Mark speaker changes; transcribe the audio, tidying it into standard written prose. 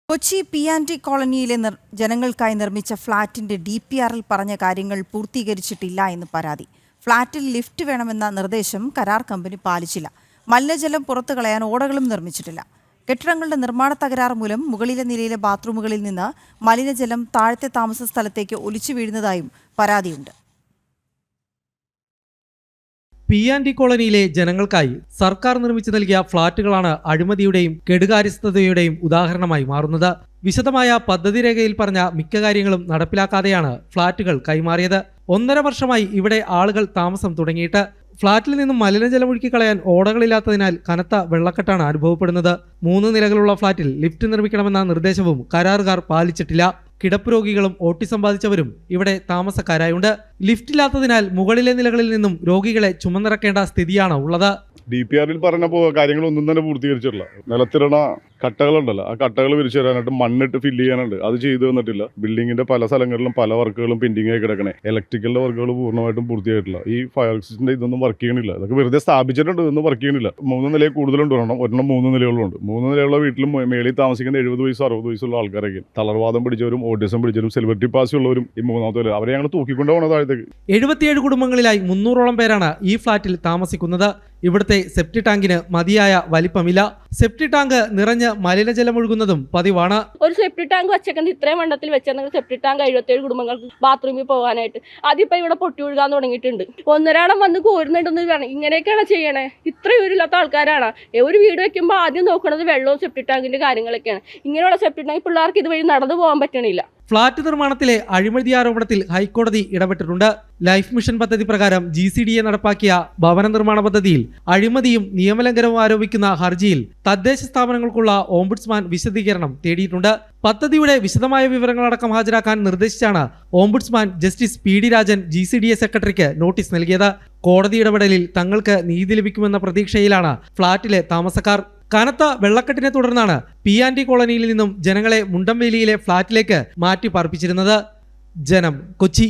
Speaker 1: Kochi P and T കോളനിയിലെ ജനങ്ങൾക്കായി നിർമ്മിച്ച ഫ്ളാറ്റിന്റെ DPRൽ പറഞ്ഞ കാര്യങ്ങൾ പൂർത്തീകരിച്ചിട്ടില്ല എന്ന് പരാതി. ഫ്ളാറ്റിൽ ലിഫ്റ്റ് വേണമെന്ന നിർദ്ദേശം കരാർ കമ്പനി പാലിച്ചില്ല. മലിനജലം പുറത്തു കളയാൻ ഓടകളും നിർമ്മിച്ചിട്ടില്ല. കെട്ടിടങ്ങളുടെ നിർമ്മാണ തകരാർ മൂലം മുകളിലെ നിലയിലെ ബാത്റൂമുകളിൽ നിന്ന് മലിനജലം താഴത്തെ താമസ സ്ഥലത്തേക്ക് ഒലിച്ചു വീഴുന്നതായും പരാതിയുണ്ട്.
Speaker 2: പി.ആൻഡ്.ടി കോളനിയിലെ ജനങ്ങൾക്കായി സർക്കാർ നിർമ്മിച്ചു നൽകിയ ഫ്ളാറ്റുകളാണ് അഴിമതിയുടെയും കെടുകാര്യസ്ഥതയുടെയും ഉദാഹരണമായി മാറുന്നത്. വിശദമായ പദ്ധതി രേഖയിൽ പറഞ്ഞ മിക്ക കാര്യങ്ങളും നടപ്പിലാക്കാതെയാണ് ഫ്ളാറ്റുകൾ കൈമാറിയത്. 1.5 വർഷമായി ഇവിടെ ആളുകൾ താമസം തുടങ്ങിയിട്ട്. ഫ്ളാറ്റിൽ നിന്നും മലിനജലം ഒഴുക്കി കളയാൻ ഓടകളില്ലാത്തതിനാൽ കനത്ത വെള്ളക്കെട്ടാണ് അനുഭവപ്പെടുന്നത്. 3 നിലകളുള്ള ഫ്ളാറ്റിൽ ലിഫ്റ്റ് നിർമ്മിക്കണമെന്ന നിർദ്ദേശവും കരാറുകാർ പാലിച്ചിട്ടില്ല. കിടപ്പ് രോഗികളും ഓട്ടിസം ബാധിച്ചവരും ഇവിടെ താമസക്കാരായുണ്ട്. ലിഫ്റ്റ് ഇല്ലാത്തതിനാൽ മുകളിലെ നിലകളിൽ നിന്നും രോഗികളെ ചുമന്നിറക്കേണ്ട സ്ഥിതിയാണ് ഉള്ളത്.
Speaker 3: DPRൽ പറഞ്ഞപ്പോൾ കാര്യങ്ങളൊന്നും തന്നെ പൂർത്തീകരിച്ചിട്ടില്ല. നിലത്തിരണ കട്ടകളുണ്ടല്ലോ, ആ കട്ടകൾ വിരിച്ചു തരാനായിട്ട് മണ്ണിട്ട് ഫില്ല് ചെയ്യാനുണ്ട്, അത് ചെയ്തു തന്നിട്ടില്ല. ബിൽഡിങ്ങിന്റെ പല സ്ഥലങ്ങളിലും പല വർക്കുകളും പെൻഡിങ് ആയി കിടക്കണേ. ഇലക്ട്രിക്കലിന്റെ വർക്കുകൾ പൂർണ്ണമായിട്ടും പൂർത്തിയായിട്ടില്ല. ഈ ഫയർ സിസ്റ്റത്തിന്റെ ഇതൊന്നും വർക്ക് ചെയ്യണില്ല. ഇതൊക്കെ വെറുതെ സ്ഥാപിച്ചിട്ടുണ്ട്, ഇതൊന്നും വർക്ക് ചെയ്യണില്ല. 3 നിലയിൽ കൂടുതലുണ്ട്, ഒരെണ്ണം 3 നിലകളുണ്ട്. 3 നിലയുള്ള വീട്ടിലും മേളിൽ താമസിക്കുന്ന 70 വയസ്സ് 60 വയസ്സുള്ള ആൾക്കാരൊക്കെ തളർവാദം പിടിച്ചവരും ഓട്ടിസം പിടിച്ചവരും സെലിബ്രിറ്റി പാസ് ഉള്ളവരും ഈ 3ാമത്തെ നില അവരെ ഞങ്ങൾ തൂക്കിക്കൊണ്ടു പോകുന്ന താഴത്തേക്ക്.
Speaker 2: 77 കുടുംബങ്ങളിലായി 300ഓളം പേരാണ് ഈ ഫ്ളാറ്റിൽ താമസിക്കുന്നത്. ഇവിടുത്തെ സെപ്റ്റി ടാങ്കിന് മതിയായ വലിപ്പമില്ല. സെപ്റ്റി ടാങ്ക് നിറഞ്ഞ് മലിനജലം ഒഴുകുന്നതും പതിവാണ്.
Speaker 4: ഒരു സെപ്റ്റി ടാങ്ക് വെച്ചേക്കുന്നത് ഇത്രയും വണ്ണത്തിൽ വെച്ചിരുന്ന സെപ്റ്റി ടാങ്ക് 77 കുടുംബങ്ങൾക്ക് ബാത്റൂമിൽ പോകാനായിട്ട് അതിപ്പോ ഇവിടെ പൊട്ടി ഒഴുകാൻ തുടങ്ങിയിട്ടുണ്ട്. ഒന്നരാടം വന്ന് കോരുന്നുണ്ടെന്ന് പറഞ്ഞു. ഇങ്ങനെയൊക്കെയാണ് ചെയ്യണേ. ഇത്രയും ഇല്ലാത്ത ആൾക്കാരാണ്. ഒരു വീട് വെക്കുമ്പോൾ ആദ്യം നോക്കുന്നത് വെള്ളവും സെപ്റ്റി ടാങ്കിന്റെ കാര്യങ്ങളൊക്കെയാണ്. ഇങ്ങനെയുള്ള സെപ്റ്റി ടാങ്ക് പിള്ളേർക്ക് ഇതുവഴി നടന്നു പോകാൻ പറ്റണില്ല.
Speaker 2: ഫ്ളാറ്റ് നിർമ്മാണത്തിലെ അഴിമതി ആരോപണത്തിൽ ഹൈക്കോടതി ഇടപെട്ടിട്ടുണ്ട്. ലൈഫ് മിഷൻ പദ്ധതി പ്രകാരം GCDA നടപ്പാക്കിയ ഭവന നിർമ്മാണ പദ്ധതിയിൽ അഴിമതിയും നിയമലംഘനവും ആരോപിക്കുന്ന ഹർജിയിൽ തദ്ദേശ സ്ഥാപനങ്ങൾക്കുള്ള ഓംബുഡ്സ്മാൻ വിശദീകരണം തേടിയിട്ടുണ്ട്. പദ്ധതിയുടെ വിശദമായ വിവരങ്ങളടക്കം ഹാജരാക്കാൻ നിർദ്ദേശിച്ചാണ് ombudsman justice PD Rajan GCDA സെക്രട്ടറിക്ക് നോട്ടീസ് നൽകിയത്. കോടതി ഇടപെടലിൽ തങ്ങൾക്ക് നീതി ലഭിക്കുമെന്ന പ്രതീക്ഷയിലാണ് ഫ്ളാറ്റിലെ താമസക്കാർ. കനത്ത വെള്ളക്കെട്ടിനെ തുടർന്നാണ് പി.ആൻഡ്.ടി കോളനിയിൽ നിന്നും ജനങ്ങളെ മുണ്ടംവേലിയിലെ ഫ്ളാറ്റിലേക്ക് മാറ്റി പാർപ്പിച്ചിരുന്നത്. ജനം, കൊച്ചി.